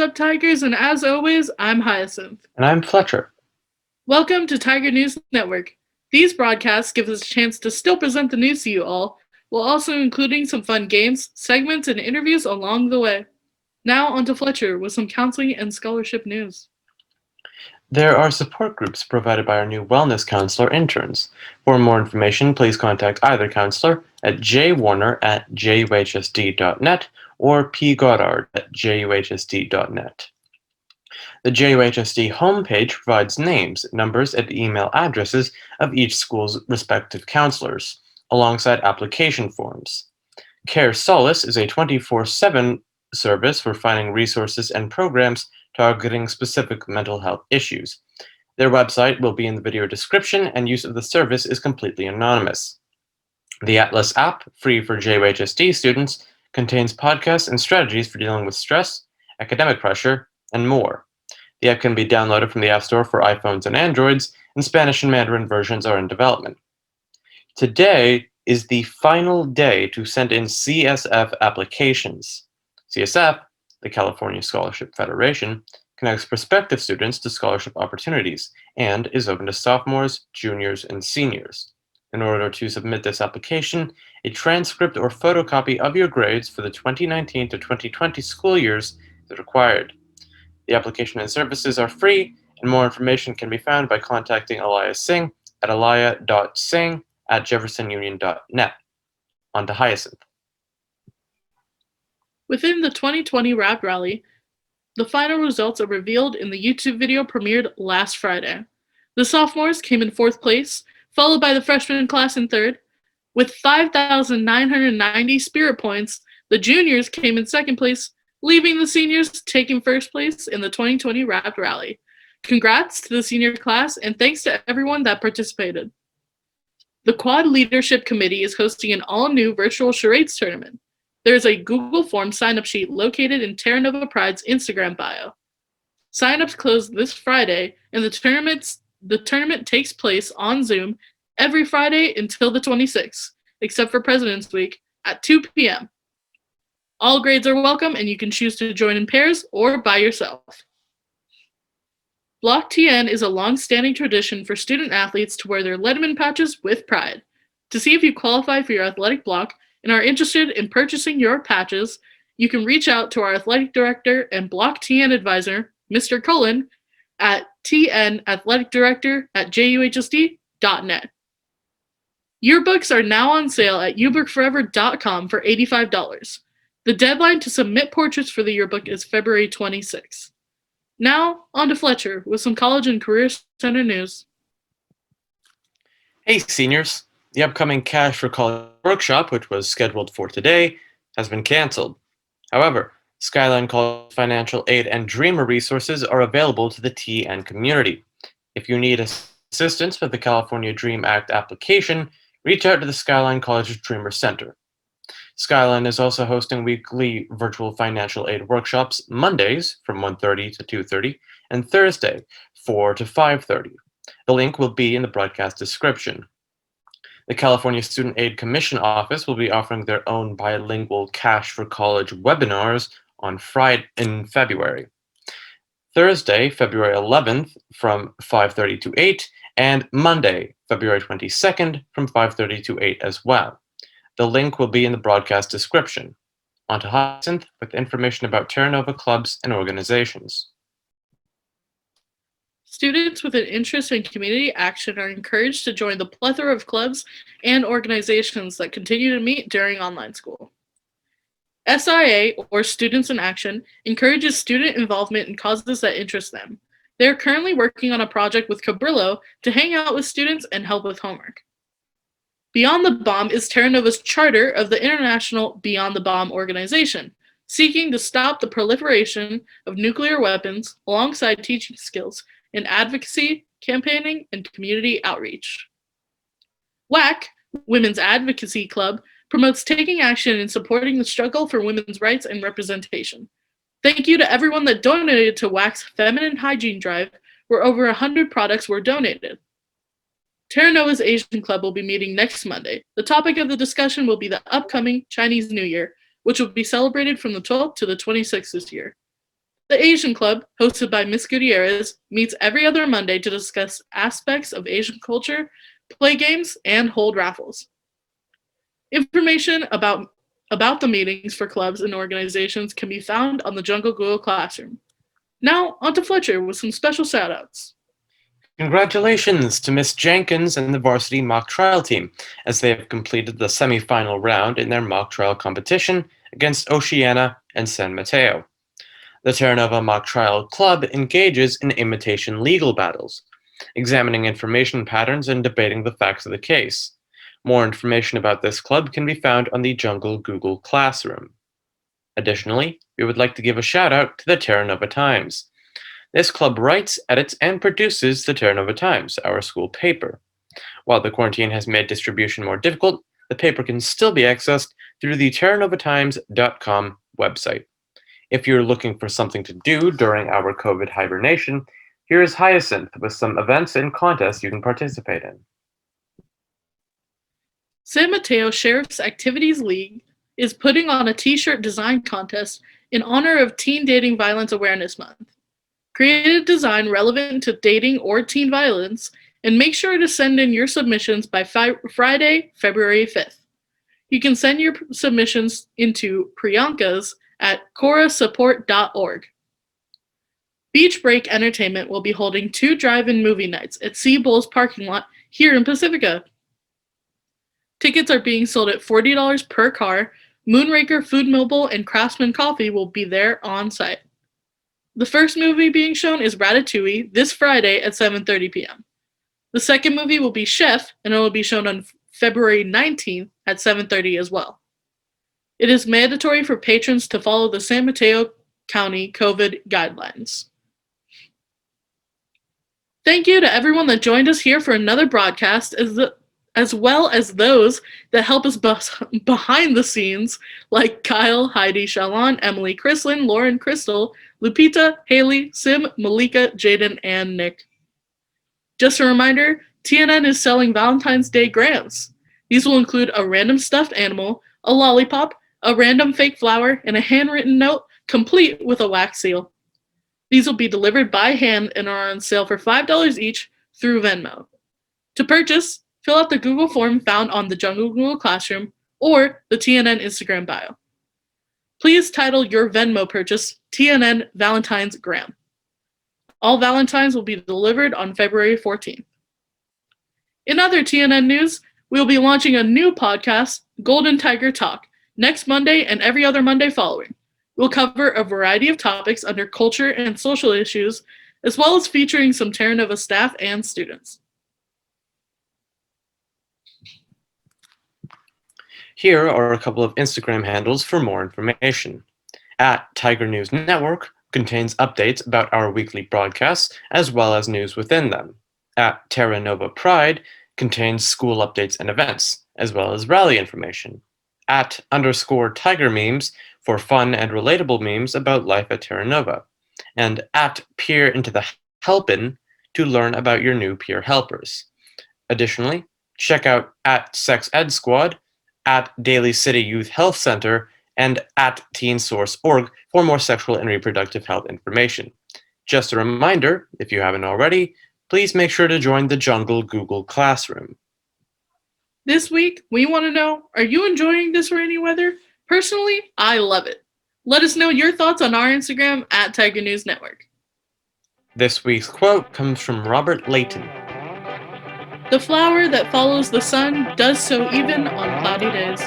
up, Tigers? And as always, I'm Hyacinth. And I'm Fletcher. Welcome to Tiger News Network. These broadcasts give us a chance to still present the news to you all, while also including some fun games, segments, and interviews along the way. Now on to Fletcher with some counseling and scholarship news. There are support groups provided by our new wellness counselor interns. For more information, please contact either counselor at jwarner@juhsd.net or pgoddard@juhsd.net. The JUHSD homepage provides names, numbers, and email addresses of each school's respective counselors, alongside application forms. Care Solace is a 24/7 service for finding resources and programs targeting specific mental health issues. Their website will be in the video description, and use of the service is completely anonymous. The Atlas app, free for JUHSD students, contains podcasts and strategies for dealing with stress, academic pressure, and more. The app can be downloaded from the App Store for iPhones and Androids, and Spanish and Mandarin versions are in development. Today is the final day to send in CSF applications. CSF, the California Scholarship Federation, connects prospective students to scholarship opportunities and is open to sophomores, juniors, and seniors. In order to submit this application, a transcript or photocopy of your grades for the 2019 to 2020 school years is required. The application and services are free, and more information can be found by contacting aliah.singh at aliah.singh at jeffersonunion.net. On to Hyacinth. Within the 2020 Rap Rally, the final results are revealed in the YouTube video premiered last Friday. The sophomores came in 4th place, followed by the freshman class in 3rd. With 5,990 spirit points, the juniors came in 2nd place, leaving the seniors taking 1st place in the 2020 Rap Rally. Congrats to the senior class, and thanks to everyone that participated. The Quad Leadership Committee is hosting an all-new virtual charades tournament. There is a Google Form sign-up sheet located in Terra Nova Pride's Instagram bio. Sign-ups close this Friday, and the tournament takes place on Zoom every Friday until the 26th, except for President's Week, at 2 p.m. All grades are welcome, and you can choose to join in pairs or by yourself. Block TN is a long-standing tradition for student athletes to wear their letterman patches with pride. To see if you qualify for your athletic block and are interested in purchasing your patches, you can reach out to our athletic director and Block TN advisor, Mr. Cullen, at tnathleticdirector@juhsd.net. Yearbooks are now on sale at ubookforever.com for $85. The deadline to submit portraits for the yearbook is February 26th. Now, on to Fletcher with some college and career center news. Hey, seniors. The upcoming Cash for College workshop, which was scheduled for today, has been canceled. However, Skyline College Financial Aid and Dreamer resources are available to the TN community. If you need assistance with the California Dream Act application, reach out to the Skyline College Dreamer Center. Skyline is also hosting weekly virtual financial aid workshops Mondays from 1:30 to 2:30 and Thursday 4 to 5:30. The link will be in the broadcast description. The California Student Aid Commission Office will be offering their own bilingual Cash for College webinars on Friday in February. Thursday, February 11th from 5:30 to 8, and Monday, February 22nd from 5:30 to 8 as well. The link will be in the broadcast description. On to Hyacinth with information about Terra Nova clubs and organizations. Students with an interest in community action are encouraged to join the plethora of clubs and organizations that continue to meet during online school. SIA, or Students in Action, encourages student involvement in causes that interest them. They are currently working on a project with Cabrillo to hang out with students and help with homework. Beyond the Bomb is Terra Nova's charter of the International Beyond the Bomb organization, seeking to stop the proliferation of nuclear weapons alongside teaching skills in advocacy, campaigning, and community outreach. WAC, Women's Advocacy Club, promotes taking action and supporting the struggle for women's rights and representation. Thank you to everyone that donated to WAC's Feminine Hygiene Drive, where over 100 products were donated. Terra Nova's Asian Club will be meeting next Monday. The topic of the discussion will be the upcoming Chinese New Year, which will be celebrated from the 12th to the 26th this year. The Asian Club, hosted by Miss Gutierrez, meets every other Monday to discuss aspects of Asian culture, play games, and hold raffles. Information about the meetings for clubs and organizations can be found on the Jungle Google Classroom. Now, on to Fletcher with some special shoutouts. Congratulations to Miss Jenkins and the varsity mock trial team, as they have completed the semi-final round in their mock trial competition against Oceana and San Mateo. The Terra Nova Mock Trial Club engages in imitation legal battles, examining information patterns and debating the facts of the case. More information about this club can be found on the Jungle Google Classroom. Additionally, we would like to give a shout out to the Terra Nova Times. This club writes, edits, and produces the Terra Nova Times, our school paper. While the quarantine has made distribution more difficult, the paper can still be accessed through the tnathleticdirector.com website. If you're looking for something to do during our COVID hibernation, here is Hyacinth with some events and contests you can participate in. San Mateo Sheriff's Activities League is putting on a t-shirt design contest in honor of Teen Dating Violence Awareness Month. Create a design relevant to dating or teen violence, and make sure to send in your submissions by Friday, February 5th. You can send your submissions into Priyanka's at corasupport.org. Beach Break Entertainment will be holding 2 drive-in movie nights at Sea Bowls parking lot here in Pacifica. Tickets are being sold at $40 per car. Moonraker Food Mobile and Craftsman Coffee will be there on site. The first movie being shown is Ratatouille this Friday at 7:30 p.m. The second movie will be Chef, and it will be shown on February 19th at 7:30 as well. It is mandatory for patrons to follow the San Mateo County COVID guidelines. Thank you to everyone that joined us here for another broadcast, as well as those that help us behind the scenes, like Kyle, Heidi, Shalon, Emily, Chrislyn, Lauren, Crystal, Lupita, Haley, Sim, Malika, Jaden, and Nick. Just a reminder, TNN is selling Valentine's Day grants. These will include a random stuffed animal, a lollipop, a random fake flower, and a handwritten note complete with a wax seal. These will be delivered by hand and are on sale for $5 each through Venmo. To purchase, fill out the Google form found on the Jungle Google Classroom or the TNN Instagram bio. Please title your Venmo purchase TNN Valentine's Gram. All Valentines will be delivered on February 14th. In other TNN news, we will be launching a new podcast, Golden Tiger Talk, next Monday and every other Monday following. We'll cover a variety of topics under culture and social issues, as well as featuring some Terra Nova staff and students. Here are a couple of Instagram handles for more information. @Tiger News Network contains updates about our weekly broadcasts as well as news within them. @Terra Nova Pride contains school updates and events, as well as rally information. @_Tiger Memes for fun and relatable memes about life at Terra Nova. And @Peer into the Helpin' to learn about your new peer helpers. Additionally, check out @Sex Ed Squad, @Daly City Youth Health Center, and @TeenSource.org for more sexual and reproductive health information. Just a reminder, if you haven't already, please make sure to join the Jungle Google Classroom. This week, we want to know, are you enjoying this rainy weather? Personally, I love it. Let us know your thoughts on our Instagram @Tiger News Network. This week's quote comes from Robert Layton. The flower that follows the sun does so even on cloudy days.